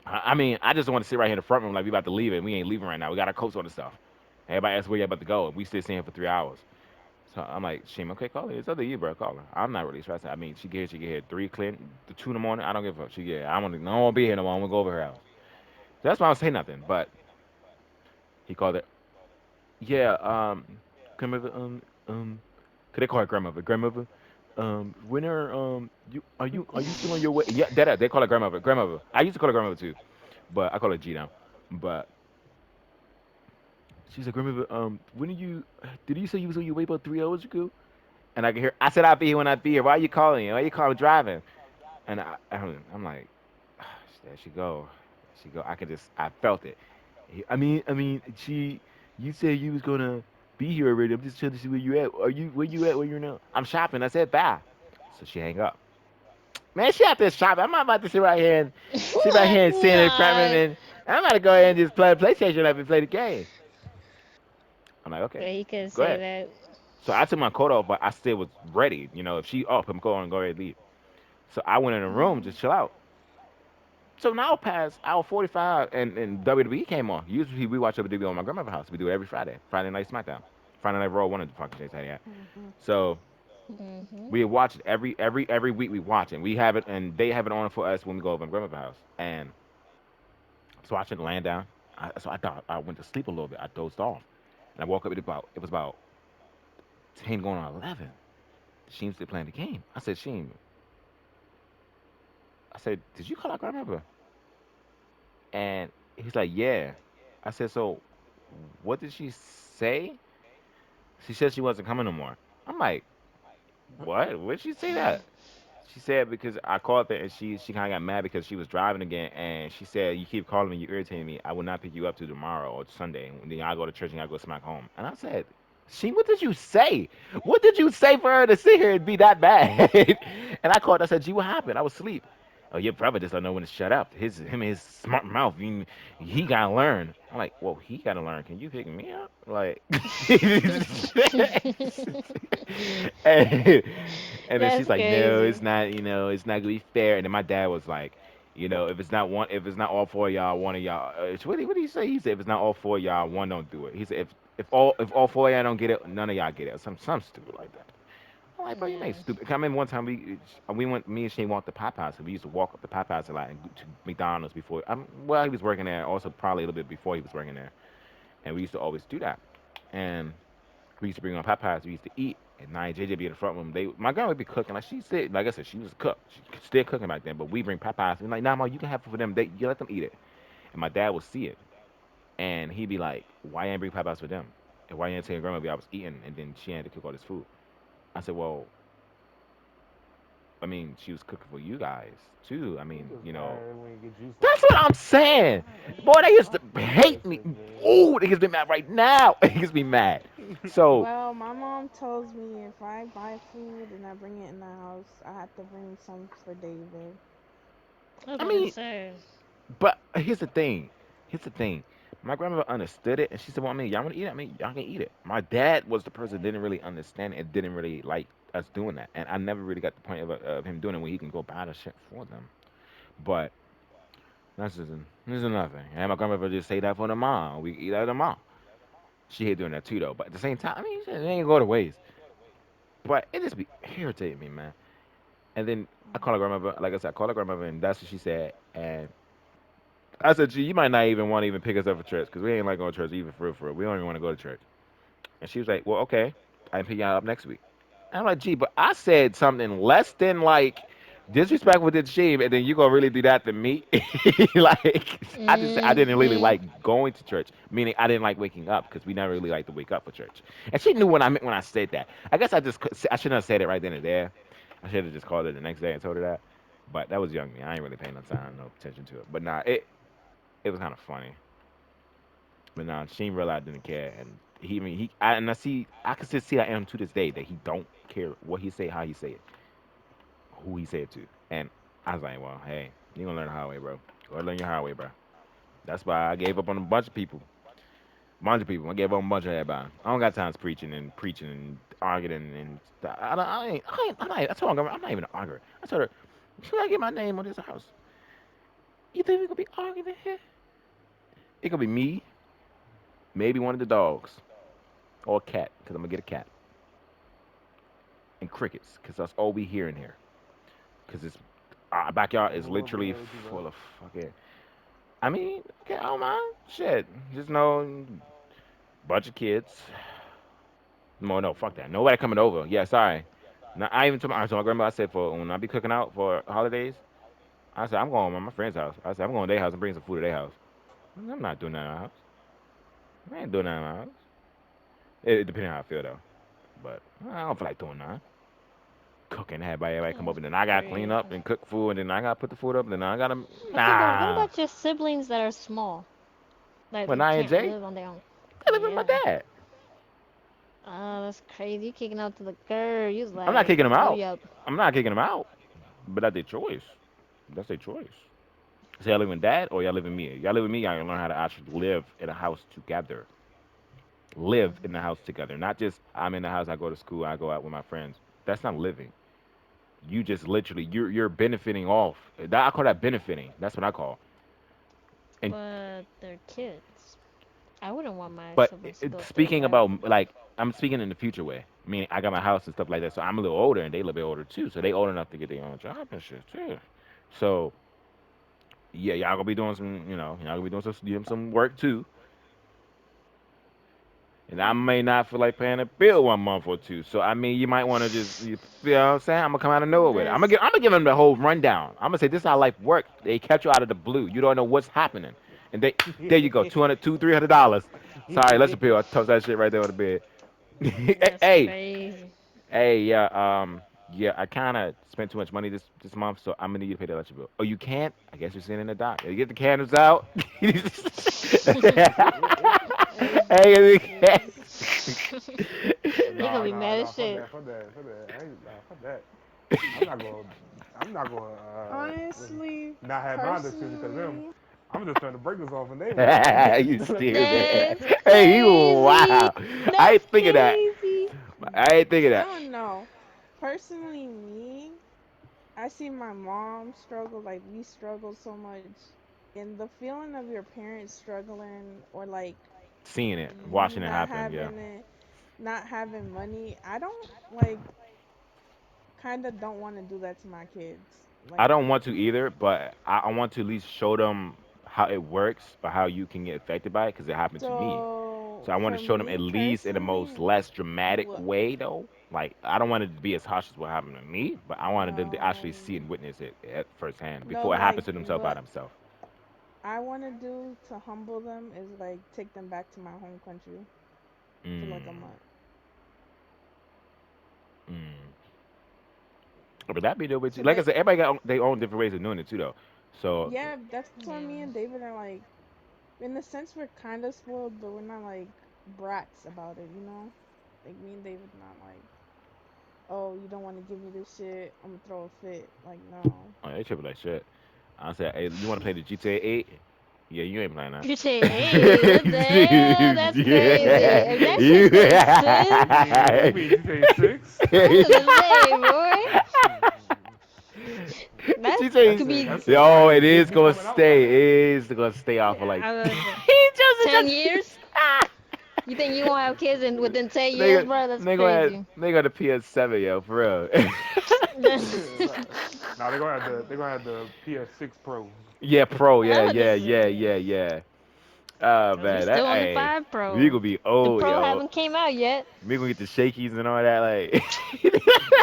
I just want to sit right here in the front room like we about to leave it. We ain't leaving right now. We got our coats on and stuff. Everybody asks where you about to go. We still sitting here for 3 hours. So I'm like, Shim, okay, call her. It's up to you, bro. Call her. I'm not really stressed. She get here three, clear, the 2 in the morning. I don't give a fuck. She get. I want to. I don't want to be here no more. I want to go over her house. So that's why I don't say nothing. But he called it. Yeah. Grandmother. Could they call her grandmother? Grandmother. When are you still on your way? Yeah, that they call her grandmother. Grandmother. I used to call her grandmother too, but I call her G now. But she's like, grandmother. When are you? Did you say you was on your way about 3 hours ago? And I can hear. I said I'll be here when I be here. Why are you calling? Why you calling driving? And I'm like, there she go, there she go. I felt it. She, you said you was gonna be here already. I'm just trying to see where you at. Where you at? Where you now? I'm shopping. I said bye. So she hang up. Man, she out there shopping. I'm not about to sit right here and sit in front of Nah. me. And I'm about to go ahead and just play PlayStation up and play the game. I'm like, okay, Yeah, he could go say ahead. that. So I took my coat off, but I still was ready. If she up, I'm going to go ahead and leave. So I went in the room Mhm. just chill out. So now past hour 45 and WWE came on. Usually we watch WWE on my grandmother's house. We do it every Friday. Friday Night SmackDown. Friday Night Raw, one of the fucking things I had. Mhm. So Hmm. we watch it every week we watch it. We have it and they have it on for us when we go over to my grandmother's house. And I was watching laying down. So I thought I went to sleep a little bit. I dozed off. And I woke up it was about 10 going on 11. Sheen still playing the game. I said, Sheen, I said, did you call out grandmother? And he's like, yeah. I said, so what did she say? She said she wasn't coming no more. I'm like, what? What did she say that? She said because I called her and she kind of got mad because she was driving again and she said you keep calling me, you irritating me. I will not pick you up till tomorrow or Sunday. And then I go to church and I go smack home. And I said, she, what did you say? What did you say for her to sit here and be that bad? And I called. I said, gee, what happened? I was asleep. Oh, your brother just don't know when to shut up. Him and his smart mouth. He gotta learn. I'm like, well, he gotta learn. Can you pick me up? Like, and, and then That's she's like, no, crazy. it's not. It's not gonna be fair. And then my dad was like, if it's not all four of y'all, one of y'all. What did he say? He said, if it's not all four of y'all, one don't do it. He said, if all four of y'all don't get it, none of y'all get it. Some stupid like that. I'm like, bro, you made Yeah. stupid. 'Cause I remember one time we went, me and Shane walked the Popeyes. So we used to walk up the Popeyes a lot and go to McDonald's before. Well, he was working there. Also, probably a little bit before he was working there, and we used to always do that. And we used to bring on Popeyes. We used to eat. And Nia JJ be in the front room. My grandma would be cooking. Like she said, like I said, she was a cook. She still cooking back then. But we bring Popeyes. And like, nah, ma, you can have it for them. You let them eat it. And my dad would see it. And he'd be like, why you ain't bring Popeyes for them? And why you ain't tell your grandma I was eating and then she had to cook all this food? I said, well, I mean, she was cooking for you guys too. I You mean, just mad when you get juice like that's what that. I'm saying. Boy, they used to hate me. Aggressive, man. Ooh, they gets me mad right now. It gets me mad. So, Well, my mom tells me if I buy food and I bring it in the house, I have to bring some for David. I was I about to mean, say. but here's the thing. Here's the thing. My grandmother understood it, and she said, "Well, I mean, y'all want to eat it? I mean, y'all can eat it." My dad was the person that didn't really understand it and didn't really like us doing that, and I never really got the point of him doing it when he can go buy the shit for them. But this is nothing. And my grandmother just say that for the mom. We eat out of the mom. She hate doing that too, though. But at the same time, I mean, it ain't go to waste. But it just be irritating me, man. And then I call her grandmother. Like I said, I call her grandmother, and that's what she said. And I said, "Gee, you might not even want to even pick us up for church because we ain't like going to church even for real, for real. We don't even want to go to church." And she was like, "Well, okay, I can pick y'all up next week." And I'm like, "Gee, but I said something less than like disrespectful to the shame, and then you gonna really do that to me?" Like, I just I didn't really Mm-hmm. like going to church, meaning I didn't like waking up because we never really like to wake up for church. And she knew what I meant when I said that. I guess I shouldn't have said it right then and there. I should have just called her the next day and told her that. But that was young me. I ain't really paying no time, no attention to it. But nah, it was kind of funny. But nah, she didn't realize I didn't care, and I mean, and I can still see I am to this day that he don't care what he say, how he say it, who he say it to, and I was like, well, hey, you gonna learn the hard way, bro. Go learn your hard way, bro. That's why I gave up on a bunch of people. Bunch of people. I gave up on a bunch of everybody. I don't got time preaching and arguing and I told her I'm not even arguing. I told her, should I get my name on this house? You think we gonna be arguing in here? It gonna be me, maybe one of the dogs, or a cat, because I'm gonna get a cat. And crickets, because that's all we hear in here. Because it's our backyard And is who will be literally there with you, bro? full of fucking. I mean, okay, I don't mind. Shit, just know, bunch of kids. No, no, fuck that. Nobody coming over. Yeah, sorry. Now, I told my grandma. I said for when I be cooking out for holidays, I said I'm going to my friend's house. I said I'm going to their house and bring some food to their house. I'm not doing that in our house. I ain't doing that in my house. It depends on how I feel though. But I don't feel like doing that. Cooking, have everybody come That's over, and then I gotta clean crazy. up and cook food, and then I gotta put the food up, and then I gotta Okay, but what nah. about your siblings that are small, that But Nia and can't Jay, live on their own? they live with my Yeah. dad. Oh, that's crazy. You kicking out to the girl. You was I'm not like, kicking them oh, out. yeah. I'm not kicking them out. But that's their choice. That's their choice. So y'all live with dad or y'all live with me? Y'all live with me, y'all gonna learn how to actually live in a house together. Live in the house together. Not just I'm in the house, I go to school, I go out with my friends. That's not living. You just literally you're benefiting off. I call that benefiting. That's what I call. And But they're kids. I wouldn't want my but siblings to go through speaking that. about like I'm speaking in the future way. Meaning I got my house and stuff like that. So I'm a little older and they a little bit older too. So they old enough to get their own job and shit too. So yeah, y'all gonna be doing some, y'all gonna be doing some work too. And I may not feel like paying a bill 1 month or two. So I mean, you might want to you know what I'm saying? I'm gonna come out of nowhere with it. There's I'm gonna give them the whole rundown. I'm gonna say this is how life works. They catch you out of the blue. You don't know what's happening, and there you go, 200, $300. Sorry, let's appeal. I tossed that shit right there on the bed. That's Hey, crazy. hey, yeah, yeah, I kind of spent too much money this month, so I'm gonna need you to pay the electric bill. Oh, you can't? I guess you're sitting in the dock. You get the candles out. crazy, Hey, He gonna Nah, be nah, mad nah. as shit. Fuck that. I ain't, nah, fuck that. I'm not going. I'm not going. Listen, honestly, not have my decision because them. personally, I'm just turning the breakers off and they want. you stupid. That's Hey, you crazy. wow. I That's ain't think of that. crazy. I ain't think of I that. don't know. Personally, me, I see my mom struggle, like we struggle so much, and the feeling of your parents struggling or like Seeing it, you watching it not happen, yeah. having it, not having money. I don't like. kind of don't want to do that to my kids. I Like, don't want to either, but I want to at least show them how it works, or how you can get affected by it, because it happened to me. so So I want to for show them at me least in the most personally, less dramatic what? way, though. Like I don't want it to be as harsh as what happened to me, but I wanted them to actually see Um, and witness it at firsthand no, before it like happens to themselves by what themselves. I want to do to humble them is like take them back to my home country for like a Mm, month. mm. But that be the way too. So Like I they, said, everybody got their own different ways of doing it too, though. So yeah, that's why me and Yeah. David are like, in a sense, we're kind of spoiled, but we're not like brats about it, you know? Like me and David not like, oh, you don't want to give me this shit, I'm gonna throw a fit. Like no. they tripping like shit. I said, hey, you want to play the GTA 8? Yeah, you ain't playing that. You say, hey, what the hell? That's crazy. If that shit You- say six, You mean GTA 6? I was gonna say, boy, that GTA, could be. That's it. yo, Why it it is be gonna coming out by stay. then? It is gonna stay out for like. I was say, Just, 10 years. You think you won't have kids in within 10 years, Nigga, bro? That's nigga, crazy. nigga, the PS7, yo, for real. Nah, they gonna have the PS6 Pro. Yeah, Pro, I yeah, would yeah, just yeah, say, yeah, yeah. Oh cause we man, that still on the hey, 5 Pro. we gonna be The old, Pro yo. haven't came out yet. We gonna get the shakies and all that, like.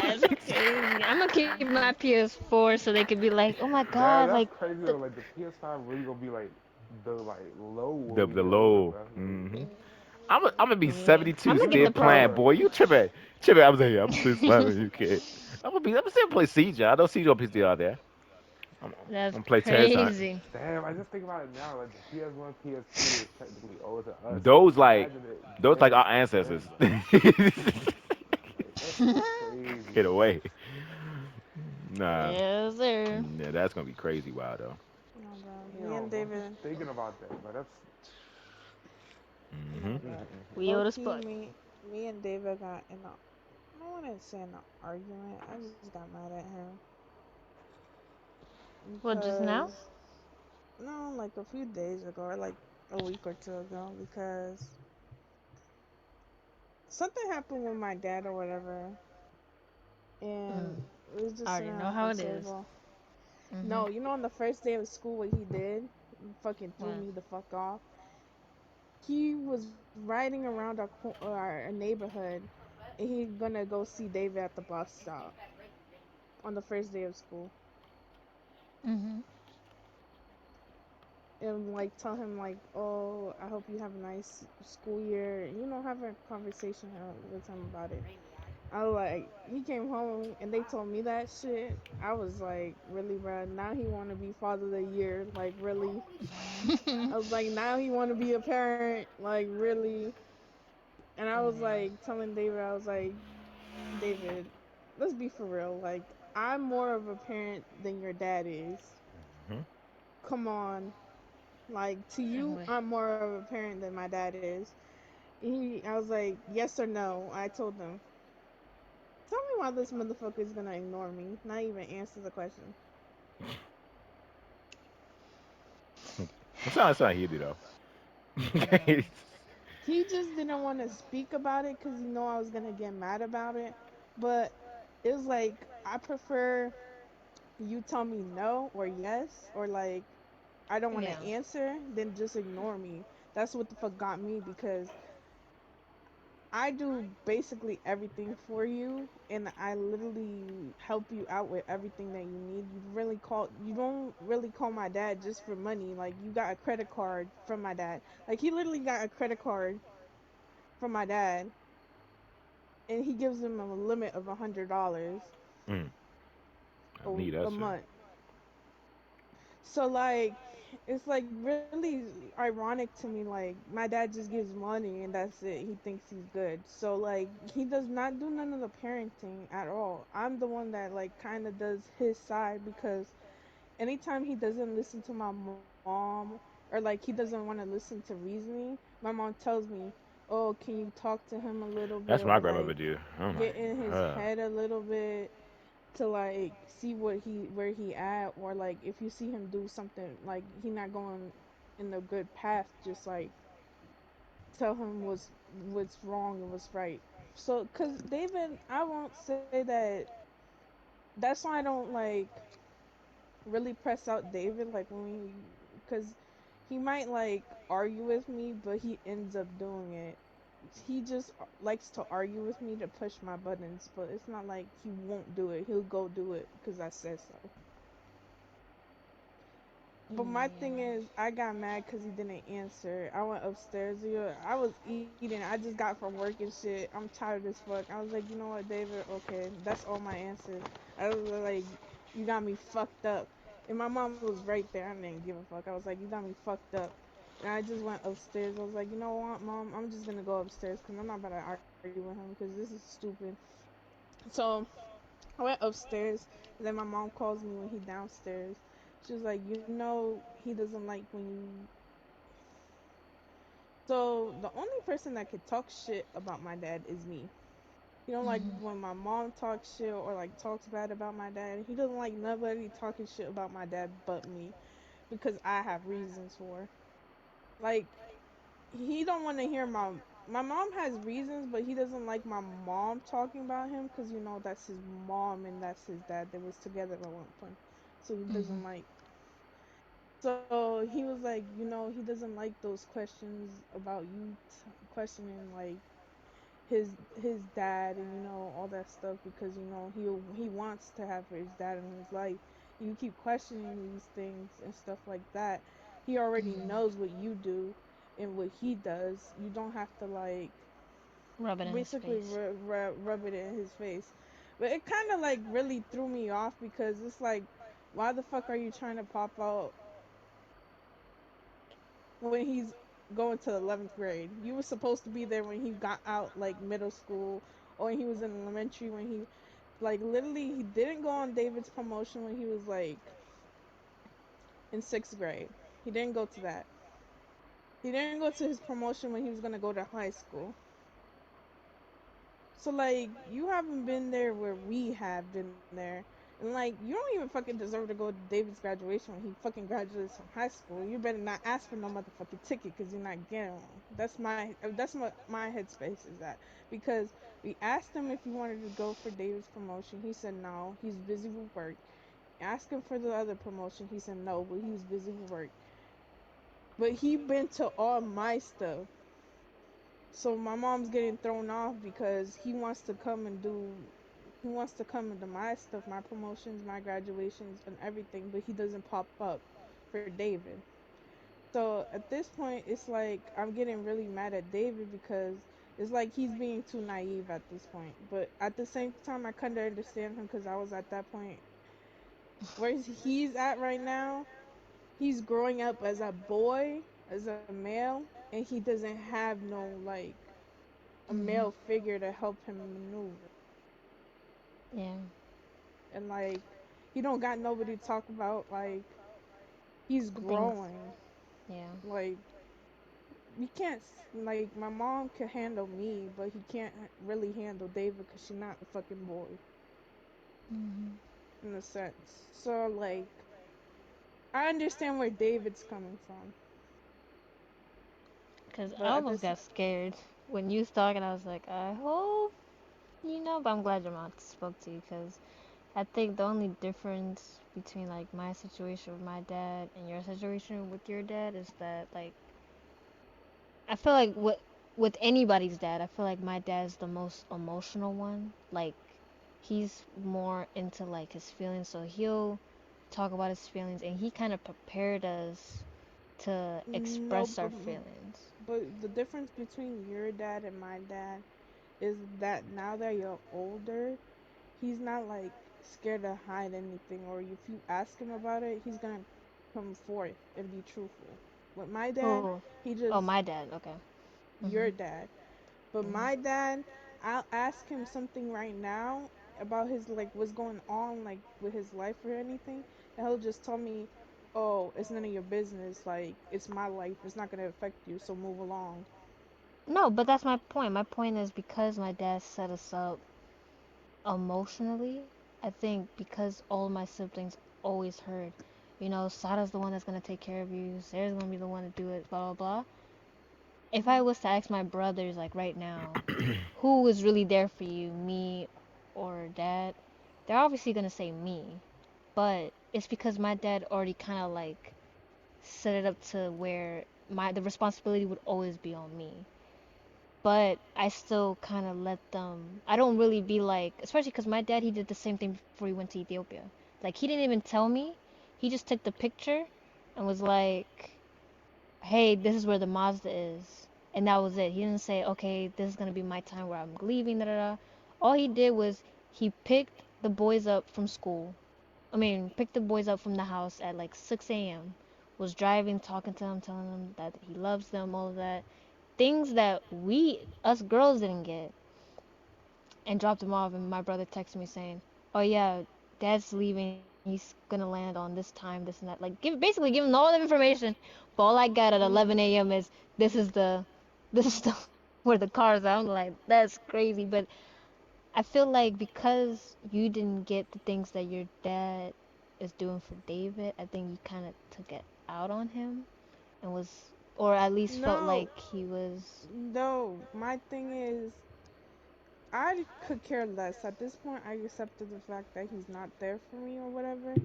That's crazy. I'm gonna keep my PS4 so they could be like, oh my god, like That's crazy the. though. Like the PS5 really gonna be like the low when the we the get older, low. bro. Hmm. Yeah, I'm gonna be I'm 72 gonna Even get still the the Pro. playing, power. boy. You tripping? Tripping. I'm saying, yeah, I'm still slapping you, kid. I'm gonna still play Siege. I know Siege on PC out there. I'm That's gonna play Terrence Hunt. crazy. Damn, I just think about it now. Like the PS1, PS2 is technically old to us. Those like, Imagine it those like then our to ancestors. them. In Like that's crazy. a way. Nah, Yes, sir. yeah, that's gonna be crazy wild though. No, bro. Me Yo, and I'm just David, thinking about that, but that's. Hmm. no, bro. We Low old as key, fuck. me and David got in a, I don't want to say an argument. I just got mad at him What, just now? because no, like a few days ago or like a week or two ago because something happened with my dad or whatever, Mm. and we was I just already sitting know around how the it is. table. Mhm. No, you know, on the first day of school, what he did, he fucking threw What? me the fuck off. He was riding around our neighborhood, and he gonna go see David at the bus stop on the first day of school, Mhm. and like tell him like, oh, I hope you have a nice school year. You know, have a conversation with him about it. I was like, he came home and they told me that shit. I was like, really, bro? Now he want to be father of the year, like really. I was like, now he want to be a parent, like really. And I was like telling David, I was like, David, let's be for real. Like, I'm more of a parent than your dad is. Hmm. Come on. Like, to you, Wait. I'm more of a parent than my dad is. I was like, yes or no. I told him, tell me why this motherfucker is gonna ignore me, not even answer the question. It's not easy though. He just didn't want to speak about it because he know I was gonna get mad about it. But it was like I prefer you tell me no or yes or like I don't want Yeah. to answer than just ignore me. That's what the fuck got me because I do basically everything for you and I literally help you out with everything that you need. You don't really call my dad just for money. Like you got a credit card from my dad. Like he literally got a credit card from my dad and he gives him a limit of $100 Mm, I need a that shit. month. So like it's like really ironic to me like my dad just gives money and that's it. He thinks he's good. So like he does not do none of the parenting at all. I'm the one that like kind of does his side because anytime he doesn't listen to my mom or like he doesn't want to listen to reasoning, my mom tells me, "Oh, can you talk to him a little bit That's what or my grandmother like do. Oh my get in his god. head a little bit?" To like see what he where he at or like if you see him do something like he not going in the good path just like tell him what's wrong and what's right. So cuz David, I won't say that That's why I don't like really press out David like when we, because he might like argue with me, but he ends up doing it. He just likes to argue with me to push my buttons, but it's not like he won't do it. He'll go do it because I said so. But my thing Yeah. is, I got mad because he didn't answer. I went upstairs. I was eating. I just got from work and shit. I'm tired as fuck. I was like, you know what, David? Okay, that's all my answer. I was like, you got me fucked up. And my mom was right there. I didn't give a fuck. I was like, you got me fucked up. And I just went upstairs. I was like, you know what, mom? I'm just gonna go upstairs because I'm not about to argue with him because this is stupid. So I went upstairs, and then my mom calls me when he downstairs. She was like, you know, he doesn't like when you. So the only person that could talk shit about my dad is me. He don't like Mhm. when my mom talks shit or like talks bad about my dad. He doesn't like nobody talking shit about my dad but me because I have reasons for. Like he don't want to hear my mom has reasons, but he doesn't like my mom talking about him because you know that's his mom and that's his dad. They was together at one point, so he doesn't Mhm. like. So he was like, you know, he doesn't like those questions about you questioning like his dad and you know all that stuff because you know he wants to have his dad in his life. You keep questioning these things and stuff like that. He already Mhm. knows what you do and what he does. You don't have to like Rub it in his basically face. rub it in his face. But it kind of like really threw me off because it's like, why the fuck are you trying to pop out when he's going to 11th grade? You were supposed to be there when he got out like middle school or when he was in elementary when he like literally he didn't go on David's promotion when he was like in 6th grade. He didn't go to that. He didn't go to his promotion when he was going to go to high school. So like you haven't been there where we have been there. And like you don't even fucking deserve to go to David's graduation when he fucking graduates from high school. You better not ask for no motherfucking ticket because you're not getting one. That's what my headspace is at. Because we asked him if he wanted to go for David's promotion. He said no. He's busy with work. Asked him for the other promotion. He said no, but he was busy with work. But he been to all my stuff. So my mom's getting thrown off because he wants to come into my stuff, my promotions, my graduations and everything, but he doesn't pop up for David. So at this point it's like I'm getting really mad at David because it's like he's being too naive at this point. But at the same time I kind of understand him cuz I was at that point where he's at right now. He's growing up as a boy, as a male, and he doesn't have no like a Mhm. male figure to help him maneuver. Yeah. And like he don't got nobody to talk about like he's The things. growing. Yeah. Like we can't like my mom can handle me, but he can't really handle David cuz she's not a fucking boy Mhm. in a sense. So like I understand where David's coming from, Cause but I at almost this got scared when you was talking. I was like, I hope you know. But I'm glad your mom spoke to you, cause I think the only difference between like my situation with my dad and your situation with your dad is that like I feel like with anybody's dad, I feel like my dad's the most emotional one. Like he's more into like his feelings, so he'll talk about his feelings, and he kind of prepared us to no, express our feelings. but the difference between your dad and my dad is that now that you're older, he's not like scared to hide anything, or if you ask him about it, he's gonna come forth and be truthful. With my dad, Oh, he oh, just my dad. Okay. your Mhm. dad. But Mhm. my dad, I'll ask him something right now about his like what's going on like with his life or anything, and he'll just tell me, "Oh, it's none of your business. Like it's my life. It's not gonna affect you. So move along." No, but that's my point. My point is because my dad set us up emotionally, I think because all my siblings always heard, you know, Sada's the one that's gonna take care of you, Sarah's gonna be the one to do it, blah blah blah. If I Mhm. was to ask my brothers like right now, who was really there for you, me or dad? they're obviously gonna say me, but it's because my dad already kind of like set it up to where the responsibility would always be on me. But I still kind of let them. I don't really be like, especially because my dad, he did the same thing before he went to Ethiopia. Like, he didn't even tell me. He just took the picture and was like, hey, this is where the Mazda is. And that was it. He didn't say, okay, this is going to be my time where I'm leaving, da da da. All he did was he picked the boys up from school. Picked the boys up from the house at like 6 a.m. Was driving, talking to them, telling them that he loves them, all of that. Things that us girls didn't get. And dropped them off. And my brother texted me saying, oh yeah, dad's leaving. He's gonna land on this time, this and that. Like, basically giving all the information. But all I got at 11 a.m. is this is the where the cars are. I'm like, that's crazy. But I feel like because you didn't get the things that your dad is doing for David, I think you kind of took it out on him and was, or at least felt No, like he was. no. My thing is, I could care less. At this point, I accepted the fact that he's not there for me or whatever.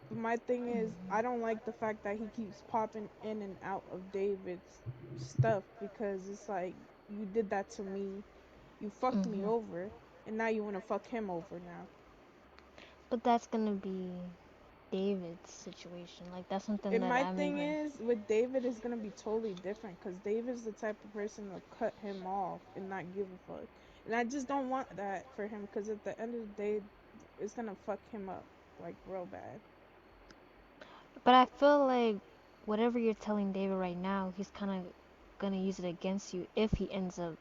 But my thing is, I don't like the fact that he keeps popping in and out of David's stuff because it's like, you did that to me. You fucked me Hmm. over, and now you want to fuck him over now. But that's gonna be David's situation. Like, that's something And that my I'm thing even. is, with David, is gonna be totally different because David's the type of person to cut him off and not give a fuck. And I just don't want that for him because at the end of the day, it's gonna fuck him up like real bad. But I feel like whatever you're telling David right now, he's kind of gonna use it against you if he ends up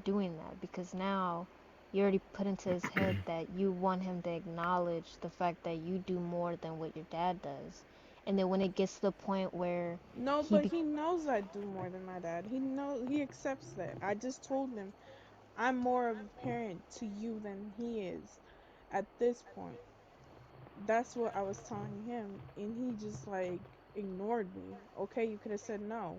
doing that because now you already put into his head that you want him to acknowledge the fact that you do more than what your dad does. And then when it gets to the point where No, he but be he knows I do more than my dad. He accepts that. I just told him I'm more of a parent to you than he is at this point. That's what I was telling him, and he just like ignored me. Okay, you could have said no.